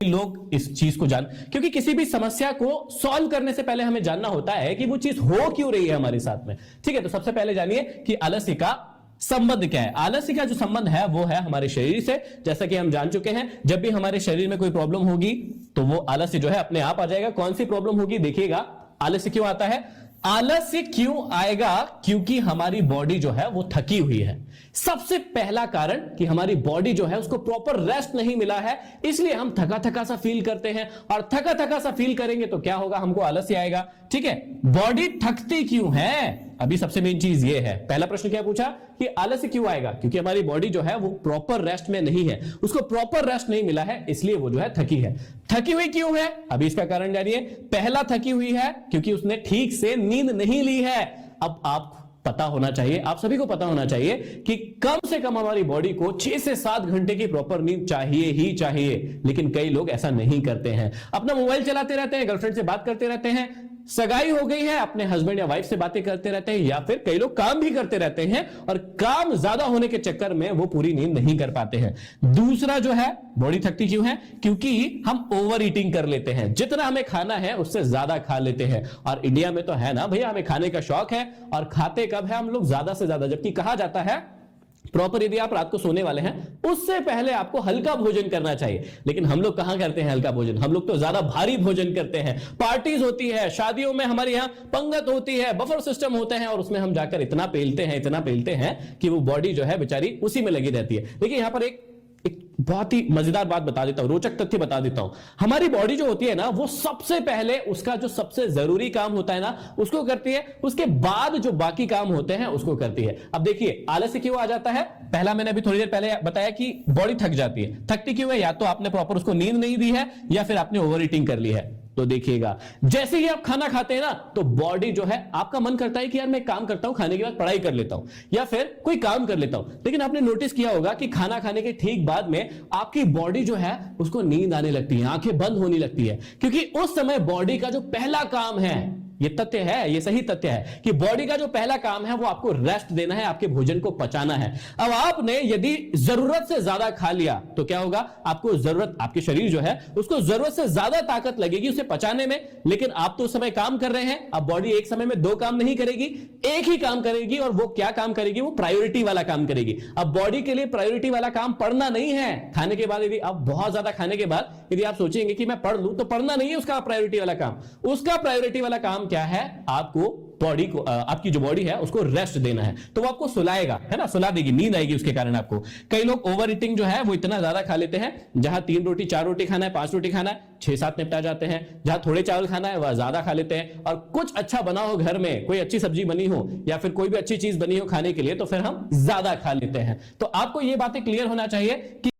लोग इस चीज को क्योंकि किसी भी समस्या को सॉल्व करने से पहले हमें जानना होता है कि वो चीज हो क्यों रही है हमारे साथ में। ठीक है, तो सबसे पहले जानिए कि आलस्य का संबंध क्या है। आलस्य का जो संबंध है वो है हमारे शरीर से। जैसा कि हम जान चुके हैं, जब भी हमारे शरीर में कोई प्रॉब्लम होगी तो वो आलस्य जो है अपने आप आ जाएगा। कौन सी प्रॉब्लम होगी, देखिएगा आलस्य क्यों आता है। आलस्य क्यों आएगा, क्योंकि हमारी बॉडी जो है वो थकी हुई है। सबसे पहला कारण कि हमारी बॉडी जो है उसको प्रॉपर रेस्ट नहीं मिला है, इसलिए हम थका थका सा फील करते हैं। और थका थका सा फील करेंगे तो क्या होगा, हमको आलस्य आएगा। ठीक है, बॉडी थकती क्यों है, अभी सबसे मेन चीज ये है। पहला प्रश्न क्या पूछा कि आलस्य क्यों आएगा, क्योंकि हमारी बॉडी जो है वो प्रॉपर रेस्ट में नहीं है, उसको प्रॉपर रेस्ट नहीं मिला है, इसलिए वो जो है थकी है। थकी हुई क्यों है, अभी इसका कारण जानिए। पहला, थकी हुई है क्योंकि उसने ठीक से नींद नहीं ली है। अब आप पता होना चाहिए, आप सभी को पता होना चाहिए कि कम से कम हमारी बॉडी को 6 से 7 घंटे की प्रॉपर नींद चाहिए ही चाहिए, लेकिन कई लोग ऐसा नहीं करते हैं। अपना मोबाइल चलाते रहते हैं, गर्लफ्रेंड से बात करते रहते हैं, सगाई हो गई है, अपने हस्बैंड या वाइफ से बातें करते रहते हैं, या फिर कई लोग काम भी करते रहते हैं और काम ज्यादा होने के चक्कर में वो पूरी नींद नहीं कर पाते हैं। दूसरा जो है, बॉडी थकती क्यों है, क्योंकि हम ओवर ईटिंग कर लेते हैं। जितना हमें खाना है उससे ज्यादा खा लेते हैं। और इंडिया में तो है ना भैया, हमें खाने का शौक है और खाते कब है हम लोग, ज्यादा से ज्यादा। जबकि कहा जाता है प्रॉपर यदि आप रात को सोने वाले हैं उससे पहले आपको हल्का भोजन करना चाहिए, लेकिन हम लोग कहां करते हैं हल्का भोजन, हम लोग तो ज्यादा भारी भोजन करते हैं। पार्टीज होती है, शादियों में हमारे यहां पंगत होती है, बफर सिस्टम होते हैं, और उसमें हम जाकर इतना पेलते हैं कि वो बॉडी जो है बेचारी उसी में लगी रहती है। देखिए यहां पर एक बहुत ही मजेदार बात बता देता हूं, रोचक तथ्य बता देता हूं। हमारी बॉडी जो होती है ना, वो सबसे पहले उसका जो सबसे जरूरी काम होता है ना उसको करती है, उसके बाद जो बाकी काम होते हैं उसको करती है। अब देखिए आलस्य क्यों आ जाता है। पहला मैंने अभी थोड़ी देर पहले बताया कि बॉडी थक जाती है। थकती क्यों है, या तो आपने प्रॉपर उसको नींद नहीं दी है या फिर आपने ओवर ईटिंग कर ली है। तो देखिएगा जैसे ही आप खाना खाते हैं ना, तो बॉडी जो है, आपका मन करता है कि यार मैं काम करता हूं, खाने के बाद पढ़ाई कर लेता हूं या फिर कोई काम कर लेता हूं, लेकिन आपने नोटिस किया होगा कि खाना खाने के ठीक बाद में आपकी बॉडी जो है उसको नींद आने लगती है, आंखें बंद होने लगती है, क्योंकि उस समय बॉडी का जो पहला काम है, ये तथ्य है, ये सही तथ्य है कि बॉडी का जो पहला काम है वो आपको रेस्ट देना है, आपके भोजन को पचाना है। अब आपने यदि जरूरत से ज्यादा खा लिया तो क्या होगा, आपको जरूरत, आपके शरीर जो है उसको जरूरत से ज्यादा ताकत लगेगी उसे पचाने में, लेकिन आप तो उस समय काम कर रहे हैं। अब बॉडी एक समय में 2 काम नहीं करेगी, एक ही काम करेगी, और वो क्या काम करेगी, वो प्रायोरिटी वाला काम करेगी। अब बॉडी के लिए प्रायोरिटी वाला काम पढ़ना नहीं है। खाने के बाद यदि आप बहुत ज्यादा खाने के बाद यदि आप सोचेंगे कि मैं पढ़ लूं, तो पढ़ना नहीं है उसका प्रायोरिटी वाला काम। उसका प्रायोरिटी वाला काम क्या है, आपको बॉडी को, आपकी जो बॉडी है उसको रेस्ट देना है, तो वो आपको सुलाएगा, है ना, सुला देगी, नींद आएगी उसके कारण आपको। कई लोग ओवर ईटिंग जो है वो इतना ज्यादा खा लेते हैं, जहां 3 रोटी 4 रोटी खाना है, 5 रोटी खाना है, 6-7 निपटा जाते हैं। जहां थोड़े चावल खाना है वह ज्यादा खा लेते हैं, और कुछ अच्छा बना हो घर में, कोई अच्छी सब्जी बनी हो या फिर कोई भी अच्छी चीज बनी हो खाने के लिए, तो फिर हम ज्यादा खा लेते हैं। तो आपको ये बातें क्लियर होना चाहिए कि